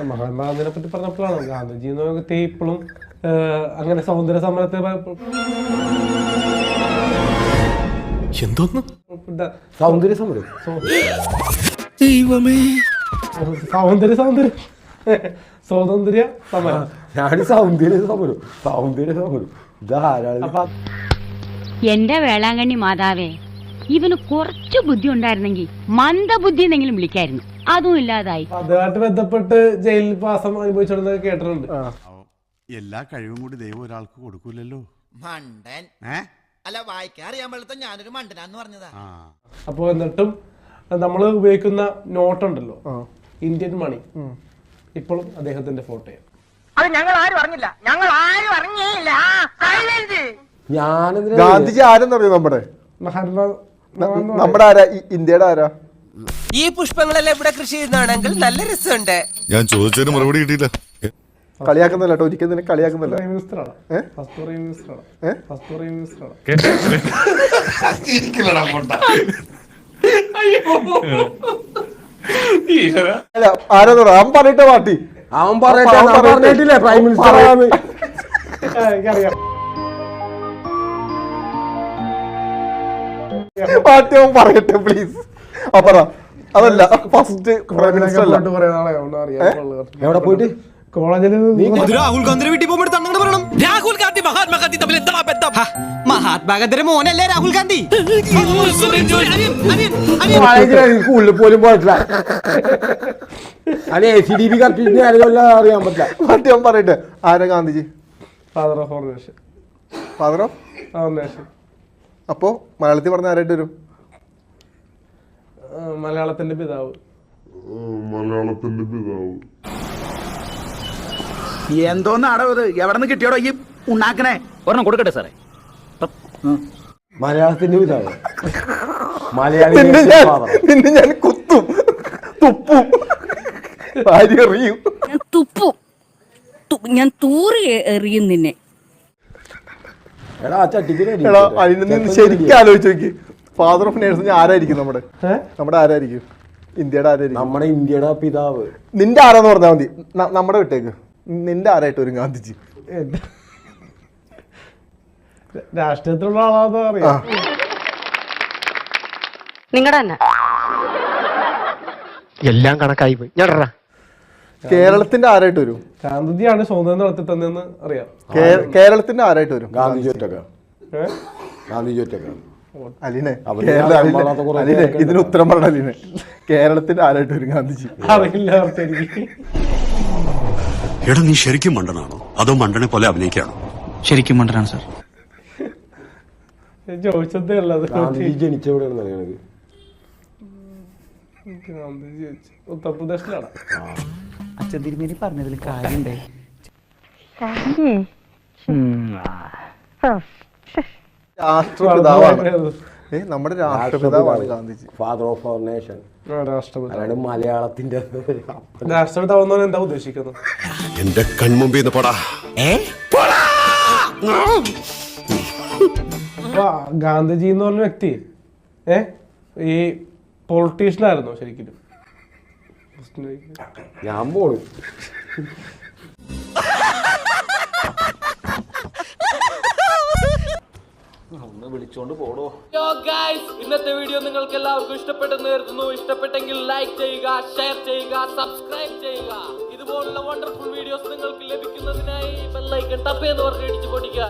മഹാത്മാഗാന്ധിനെ പറ്റി പറഞ്ഞപ്പോഴാണ് ഗാന്ധിജി എന്ന് പറഞ്ഞ ഇപ്പോഴും അങ്ങനെ സൗന്ദര്യ സമരത്തെ എന്തോന്ന് സൗന്ദര്യ സമരം സ്വാതന്ത്ര്യ സമരം ഞാൻ സൗന്ദര്യ സമരം ഇതാരാണ്? എന്റെ വേളാങ്കണ്ണി മാതാവേ, ഇവന് കുറച്ചു ബുദ്ധി ഉണ്ടായിരുന്നെങ്കിൽ മന്ദബുദ്ധി എന്നെങ്കിലും വിളിക്കായിരുന്നു. അതും ഇല്ലാതായി. അതുമായിട്ട് ബന്ധപ്പെട്ട് ജയിലിൽ പാസം അനുഭവിച്ചോണ്ടെന്ന് കേട്ടിട്ടുണ്ട്. എല്ലാ കഴിവും കൂടി ദൈവം ഒരാൾക്ക് കൊടുക്കൂലല്ലോ. മണ്ടൻ അല്ല, വായിക്കാൻ അറിയാൻ പാടില്ല, ഞാനൊരു മണ്ടനാന്ന് പറഞ്ഞതാ. അപ്പൊ എന്നിട്ടും നമ്മൾ ഉപയോഗിക്കുന്ന നോട്ടുണ്ടല്ലോ, ഇന്ത്യൻ മണി, ഇപ്പോഴും അദ്ദേഹത്തിന്റെ ഫോട്ടോയാണ്. അത് ഞങ്ങൾ ആരും അറിഞ്ഞില്ല, ഗാന്ധിജി ആരെന്നറിയോ? മഹാത്മാ നമ്മുടെ ആരാ? ഇന്ത്യയുടെ ആരാ? ഈ പുഷ്പങ്ങളെല്ലാം ഇവിടെ കൃഷി ചെയ്യുന്നതാണെങ്കിൽ നല്ല രസമുണ്ട്. ഞാൻ ചോദിച്ചതിന് മറുപടി കിട്ടിയില്ല. കളിയാക്കുന്നില്ല കേട്ടോ, ഒരിക്കലും നിന്നെ കളിയാക്കുന്നില്ല. ആരാന്ന് പറയാ? അവൻ പറഞ്ഞിട്ട പാർട്ടി, അവൻ പറഞ്ഞിട്ടില്ലേ പ്രൈം മിനിസ്റ്റർ ആണെന്ന്. പാർട്ടി അവൻ പറയട്ടെ പ്ലീസ്. അപ്പറ അതല്ല ഫസ്റ്റ് പ്രൈം മിനിസ്റ്റർ അല്ല. എവിടെ പോയിട്ട് കോളേജിൽ രാഹുൽ ഗാന്ധിയുടെ വീട്ടിൽ പോകുമ്പോൾ പറയണം, രാഹുൽ ഗാന്ധി മഹാത്മാഗാന്ധി തമ്മിൽ എന്താ ബന്ധം? മഹാത്മാഗാന്ധിയുടെ മോനല്ലേ രാഹുൽ ഗാന്ധി? സ്കൂളിൽ പോലും പോയിട്ടില്ല. അല്ലെ ACDB കറക്റ്റ് അറിയാൻ പറ്റില്ല. പാർട്ടി അവൻ പറയട്ടെ. ആരാ Gandhiji? Father of our nation. Father of our nation. അപ്പോ മലയാളത്തിൽ പറഞ്ഞ ആരായിട്ട് വരും? മലയാളത്തിന്റെ പിതാവ്. എന്തോന്നാടോ ഇത്? എവിടെ നിന്ന് കിട്ടിയോടോ ഈ ഉണ്ടാക്കണേ? ഒരെണ്ണം കൊടുക്കട്ടെ സാറേ. മലയാളത്തിന്റെ പിതാവ്. നിന്നെ ഞാൻ കുത്തും, തുപ്പും, എറിയും. ഞാൻ തൂറി എറിയും നിന്നെ. അതിന് നിന്ന് ശരിക്കും ആലോചിച്ച് നോക്കി. ഫാദർ ഓഫ് നേഴ്സ് ആരായിരിക്കും? നമ്മുടെ ആരായിരിക്കും? ഇന്ത്യയുടെ ആരായിരിക്കും? നമ്മുടെ ഇന്ത്യയുടെ പിതാവ്. നിന്റെ ആരാന്ന് പറഞ്ഞാൽ മതി. നമ്മുടെ വിട്ടേക്ക്. നിന്റെ ആരായിട്ട് വരും ഗാന്ധിജി? രാഷ്ട്രീയത്തിലുള്ള ആളാന്ന് അറിയാം. നിങ്ങളുടെ തന്നെ എല്ലാം കണക്കായി പോയി. കേരളത്തിന്റെ ആരായിട്ട് വരും? ഗാന്ധിജിയാണ് സ്വാതന്ത്ര്യം നടത്തി തന്നെന്ന് അറിയാം. കേരളത്തിന്റെ ആരായിട്ട് വരും? ഗാന്ധിജി അലീനെ, ഇതിന് ഉത്തരം പറഞ്ഞ അലീനെ. കേരളത്തിന്റെ ആരായിട്ട് വരും ഗാന്ധിജി? അറിയില്ല. എടാ, നീ ശരിക്കും മണ്ടനാണോ അതോ മണ്ടനെ പോലെ അഭിനയിക്കാണോ? ശരിക്കും മണ്ടനാണ് സാർ. ചോദിച്ചതേ ഉള്ളത്. ഗാന്ധിജി ജനിച്ചെവിടെയാണ്? ഗാന്ധിജി ഉത്തർപ്രദേശിലാണ്. അച്ഛൻ തിരുമേനി പറഞ്ഞതിൽ കാര്യണ്ടേ? രാഷ്ട്രപിതാവാണ്. നമ്മുടെ രാഷ്ട്രപിതാവാണ് Gandhiji. Father of our nation. രാഷ്ട്രപിതാവ്. മലയാളത്തിന്റെ രാഷ്ട്രപിതാവ് എന്താ ഉദ്ദേശിക്കുന്നത്? എന്റെ കൺമുമ്പിൽ നിന്ന് പോടാ. ഗാന്ധിജി എന്ന് പറഞ്ഞ വ്യക്തി ഈ പൊളിറ്റീഷ്യൻ ആയിരുന്നോ ശരിക്കും? ഞാൻ പോണു. വിളിച്ചോണ്ട് പോടോ. ഇന്നത്തെ വീഡിയോ നിങ്ങൾക്ക് എല്ലാവർക്കും ഇഷ്ടപ്പെട്ടെന്ന് കരുതുന്നു. ഇഷ്ടപ്പെട്ടെങ്കിൽ ലൈക്ക് ചെയ്യുക, ഷെയർ ചെയ്യുക, സബ്സ്ക്രൈബ് ചെയ്യുക. ഇതുപോലുള്ള വണ്ടർഫുൾ വീഡിയോസ് നിങ്ങൾക്ക് ലഭിക്കുന്നതിനായി ബെൽ ഐക്കൺ ടപ്പ് എന്ന് പറഞ്ഞ് ഇടിച്ചു പൊടിക്കുക.